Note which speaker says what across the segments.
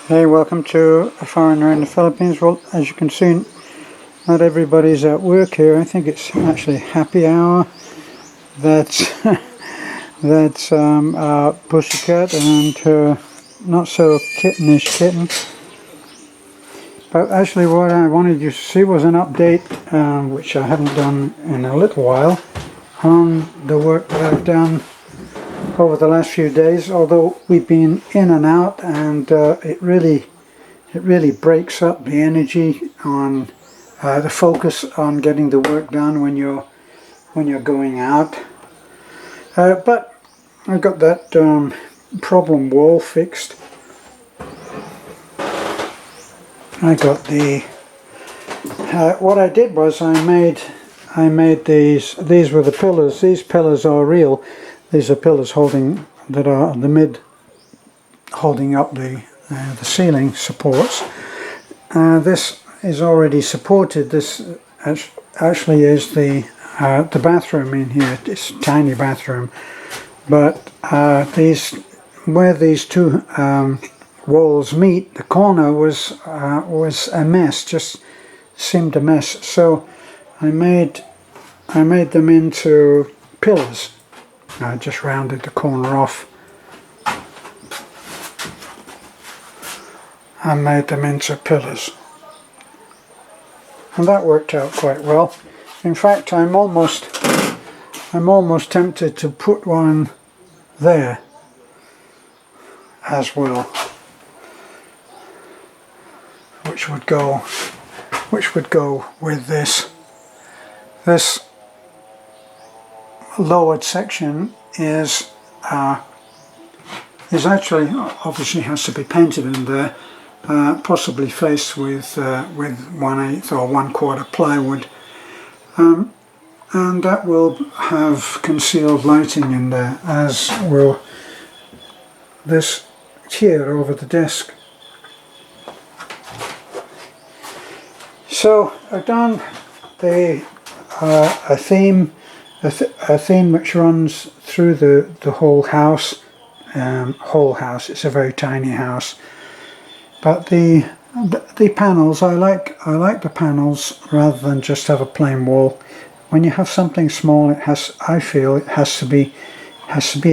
Speaker 1: Hey, welcome to A Foreigner in the Philippines. Well, as you can see, not everybody's at work here. I think it's actually happy hour. That's Pussycat and her not so kittenish kitten. But actually what I wanted you to see was an update, which I haven't done in a little while, on the work that I've done over the last few days. Although we've been in and out, and it really breaks up the energy on the focus on getting the work done when you're going out. But I got that problem wall fixed. I got the what I did was I made these were the pillars. These pillars are real. These are pillars holding up the ceiling supports. This is already supported. This actually is the bathroom in here. It's a tiny bathroom, but where these two walls meet, the corner was a mess. Just seemed a mess. So I made them into pillars. I just rounded the corner off and made them into pillars, and that worked out quite well. In fact, I'm almost tempted to put one there as well, which would go with this. This lowered section is actually obviously has to be painted in there, possibly faced with 1/8 or 1/4 plywood, and that will have concealed lighting in there, as will this here over the desk. So I've done a theme which runs through the whole house. It's a very tiny house, but the panels, I like the panels rather than just have a plain wall. When you have something small, I feel it has to be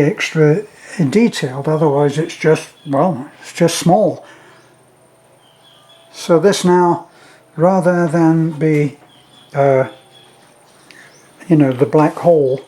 Speaker 1: extra detailed. Otherwise, it's just small. So this now, rather than be the black hole,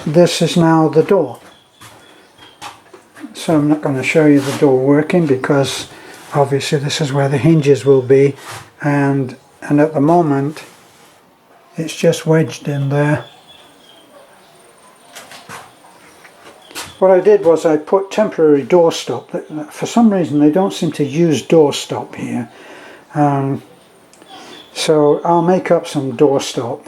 Speaker 1: this is now the door. So I'm not going to show you the door working, because obviously this is where the hinges will be, and at the moment it's just wedged in there. What I did was I put temporary doorstop. For some reason they don't seem to use doorstop here, so I'll make up some doorstop,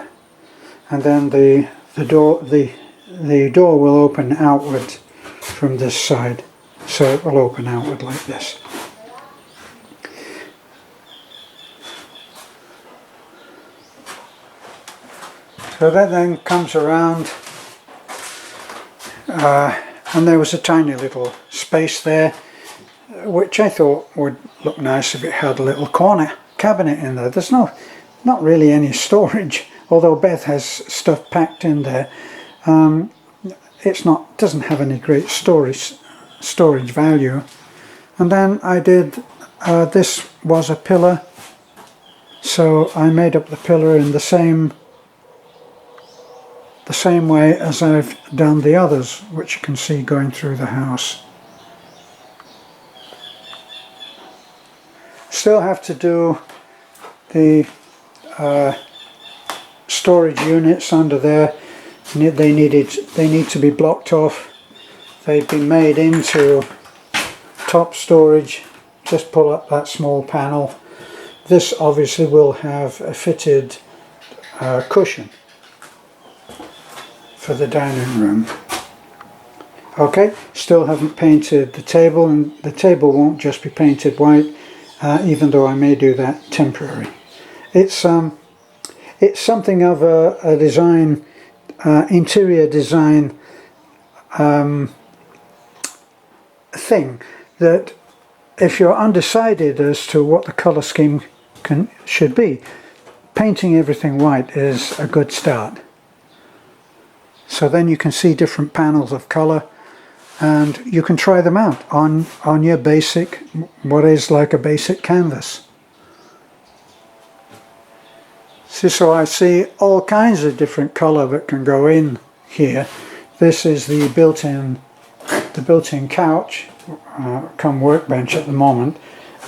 Speaker 1: and then the door will open outward from this side, so it will open outward like this. So that then comes around, and there was a tiny little space there, which I thought would look nice if it had a little corner cabinet in there. There's not really any storage, although Beth has stuff packed in there. Doesn't have any great storage value. And then I did this was a pillar, so I made up the pillar in the same way as I've done the others, which you can see going through the house. Still have to do the storage units under there. They need to be blocked off. They've been made into top storage. Just pull up that small panel. This obviously will have a fitted cushion for the dining room. Okay, still haven't painted the table, and the table won't just be painted white, even though I may do that temporary. It's something of a design, interior design thing that if you're undecided as to what the colour scheme should be, painting everything white is a good start. So then you can see different panels of colour and you can try them out on your basic, what is like a basic canvas. So I see all kinds of different colour that can go in here. This is the built-in couch, come workbench at the moment,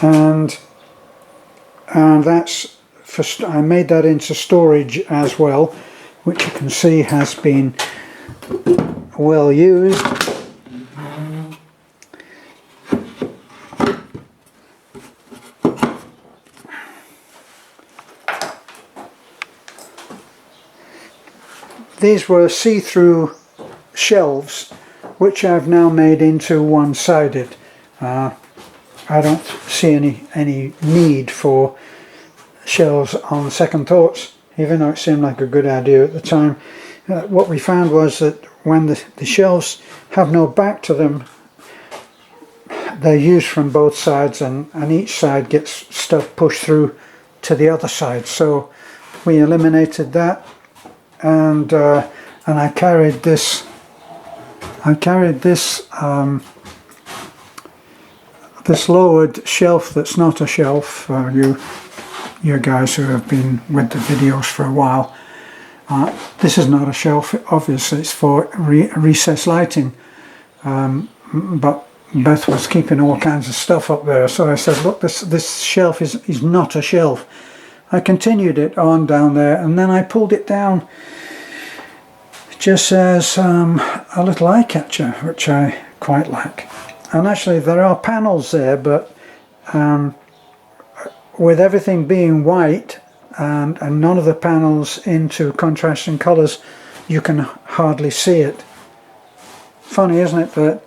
Speaker 1: and that's for, I made that into storage as well, which you can see has been well used. These were see-through shelves which I've now made into one-sided. I don't see any need for shelves on second thoughts, even though it seemed like a good idea at the time. What we found was that when the shelves have no back to them, they're used from both sides, and each side gets stuff pushed through to the other side. So we eliminated that, and I carried this. This lowered shelf that's not a shelf for you guys who have been with the videos for a while. This is not a shelf, obviously it's for recessed lighting, but Beth was keeping all kinds of stuff up there, so I said, look, this shelf is not a shelf. I continued it on down there, and then I pulled it down just as a little eye catcher, which I quite like. And actually there are panels there, but with everything being white and none of the panels into contrasting colours, you can hardly see it. Funny, isn't it, that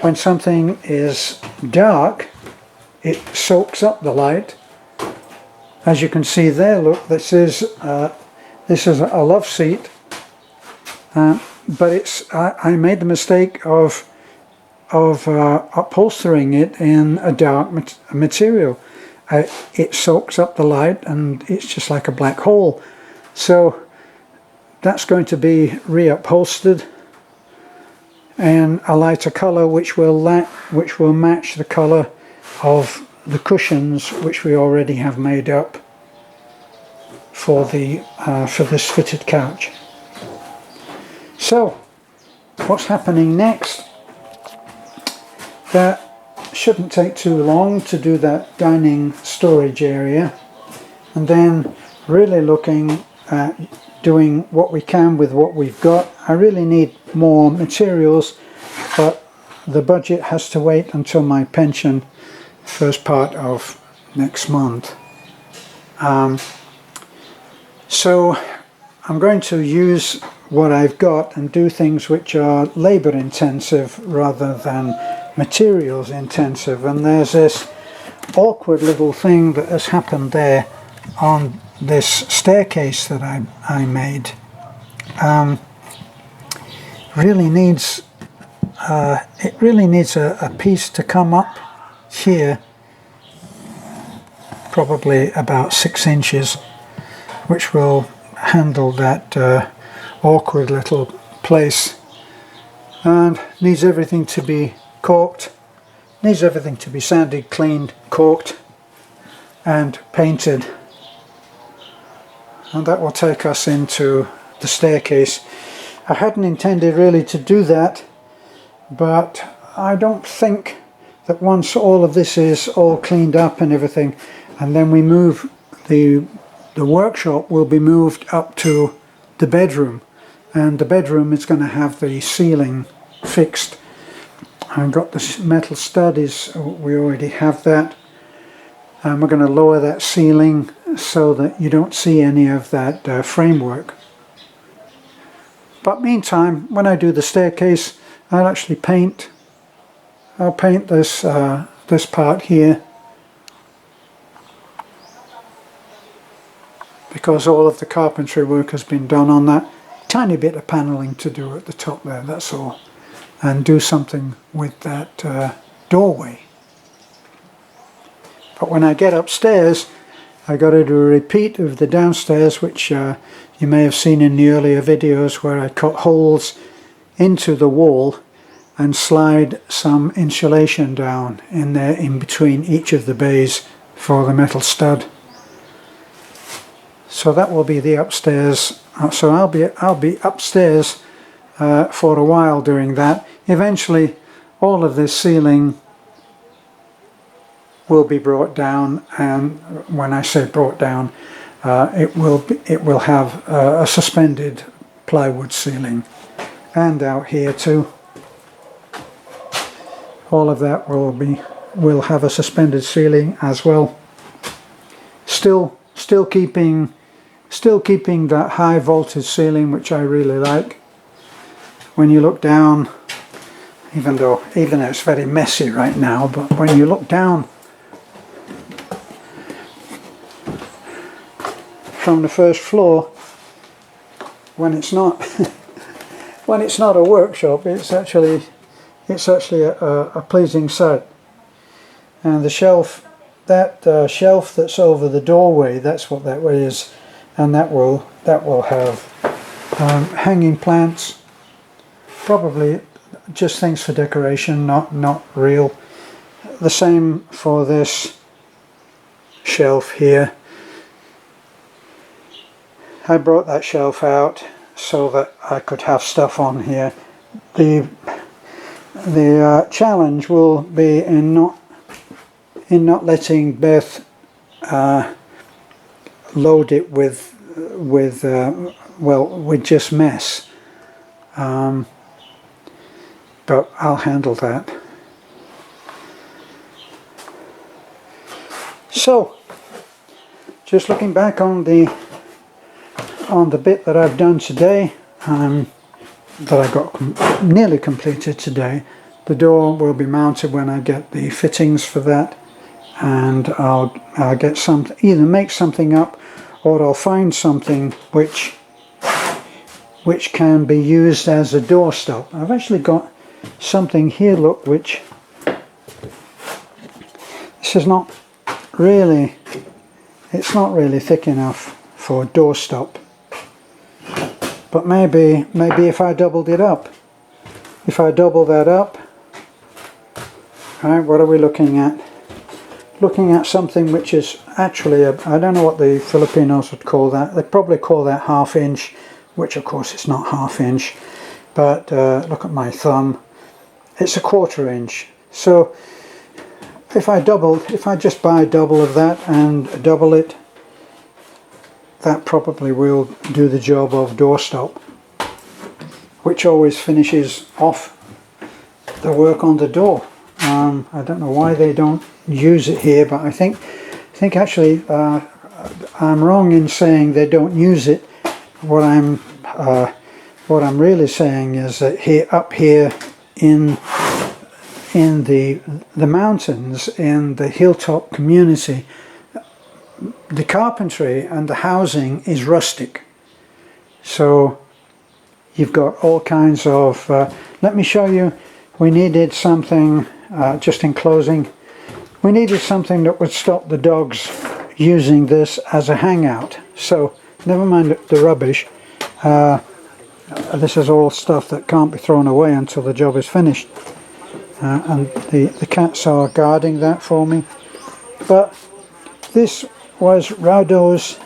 Speaker 1: when something is dark, it soaks up the light. As you can see there, look, this is a love seat, but I made the mistake of upholstering it in a dark material. It soaks up the light and it's just like a black hole. So that's going to be reupholstered in a lighter colour, which will match the colour of the cushions which we already have made up for this fitted couch. So what's happening next? That shouldn't take too long to do that dining storage area, and then really looking at doing what we can with what we've got. I really need more materials, but the budget has to wait until my pension, first part of next month. So I'm going to use what I've got and do things which are labour intensive rather than materials intensive. And there's this awkward little thing that has happened there on this staircase that I made. Really needs a piece to come up here, probably about 6 inches, which will handle that awkward little place, and needs everything to be caulked, needs everything to be sanded, cleaned, caulked and painted, and that will take us into the staircase. I hadn't intended really to do that, but I don't think that once all of this is all cleaned up and everything, and then we move the workshop will be moved up to the bedroom, and the bedroom is going to have the ceiling fixed. I've got the metal studs, we already have that, and we're going to lower that ceiling so that you don't see any of that framework. But meantime, when I do the staircase, I'll actually paint. I'll paint this this part here, because all of the carpentry work has been done on that. Tiny bit of panelling to do at the top there, that's all. And do something with that doorway. But when I get upstairs, I got to do a repeat of the downstairs, which you may have seen in the earlier videos, where I cut holes into the wall and slide some insulation down in there in between each of the bays for the metal stud. So that will be the upstairs. So I'll be upstairs for a while doing that. Eventually all of this ceiling will be brought down, and when I say brought down, it will have a suspended plywood ceiling, and out here too. All of that will have a suspended ceiling as well. Still keeping that high voltage ceiling, which I really like. When you look down, even though it's very messy right now, but when you look down from the first floor, when it's not when it's not a workshop, it's actually a pleasing sight. And the shelf, that shelf that's over the doorway, that's what that way is, and that will have hanging plants, probably just things for decoration, not real. The same for this shelf here. I brought that shelf out so that I could have stuff on here. The challenge will be in not letting Beth load it with just mess. But I'll handle that. So, just looking back on the bit that I've done today, that I got nearly completed today. The door will be mounted when I get the fittings for that, and I'll get either make something up, or I'll find something which can be used as a doorstop. I've actually got something here, look, which this is not really, it's not really thick enough for a doorstop. But maybe if I doubled it up, if I double that up, right, what are we looking at? Looking at something which is actually I don't know what the Filipinos would call that. They probably call that 1/2 inch, which of course it's not 1/2 inch, but look at my thumb, it's a 1/4 inch. So if I just buy double of that and double it, that probably will do the job of doorstop, which always finishes off the work on the door. I don't know why they don't use it here, but I think actually I'm wrong in saying they don't use it. What I'm really saying is that up here in the mountains, in the hilltop community, the carpentry and the housing is rustic. So you've got all kinds of let me show you. We needed something, just in closing, we needed something that would stop the dogs using this as a hangout. So never mind the rubbish, this is all stuff that can't be thrown away until the job is finished, and the cats are guarding that for me. But this was Raudo's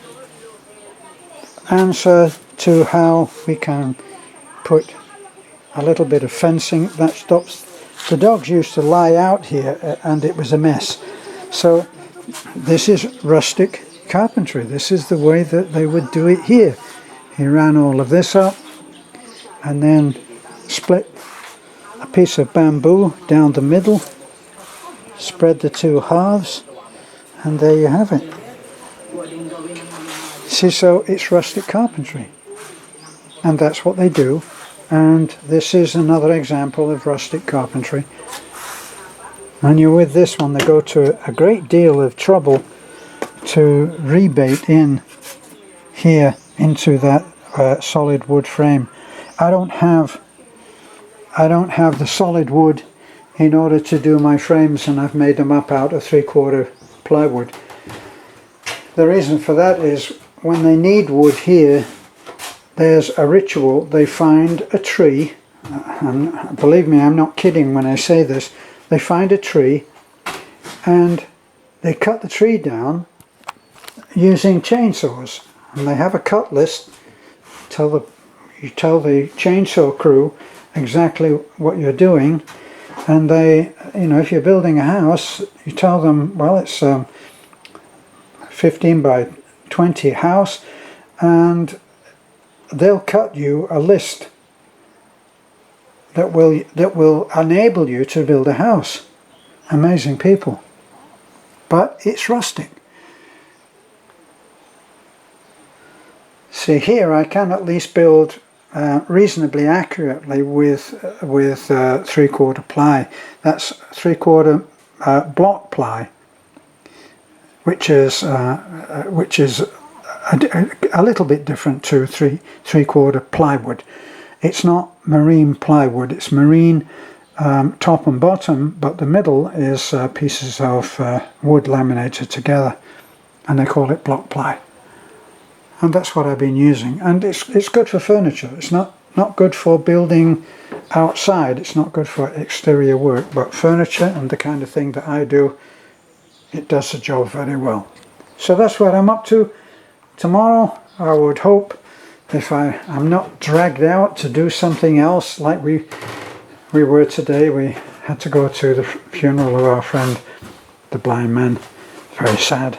Speaker 1: answer to how we can put a little bit of fencing that stops. The dogs used to lie out here and it was a mess. So this is rustic carpentry. This is the way that they would do it here. He ran all of this up and then split a piece of bamboo down the middle, spread the two halves, and there you have it. See, so it's rustic carpentry, and that's what they do. And this is another example of rustic carpentry. And you're with this one, they go to a great deal of trouble to rebate in here into that solid wood frame. I don't have the solid wood in order to do my frames, and I've made them up out of 3/4 plywood. The reason for that is when they need wood here, there's a ritual. They find a tree, and believe me, I'm not kidding when I say this. They find a tree and they cut the tree down using chainsaws, and they have a cut list. You tell the chainsaw crew exactly what you're doing, and they, you know, if you're building a house, you tell them, well, it's 15 by 20 house, and they'll cut you a list that will enable you to build a house. Amazing people. But it's rustic. See, here I can at least build reasonably accurately with 3/4 ply. That's 3/4 block ply, which is a little bit different to 3/4 plywood. It's not marine plywood, it's marine top and bottom, but the middle is pieces of wood laminated together, and they call it block ply. And that's what I've been using, and it's good for furniture. It's not good for building outside, it's not good for exterior work, but furniture and the kind of thing that I do, it does the job very well. So that's what I'm up to. Tomorrow, I would hope, if I'm not dragged out to do something else like we were today. We had to go to the funeral of our friend, the blind man. Very sad.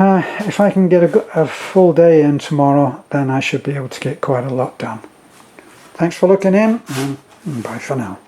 Speaker 1: If I can get a full day in tomorrow, then I should be able to get quite a lot done. Thanks for looking in, and bye for now.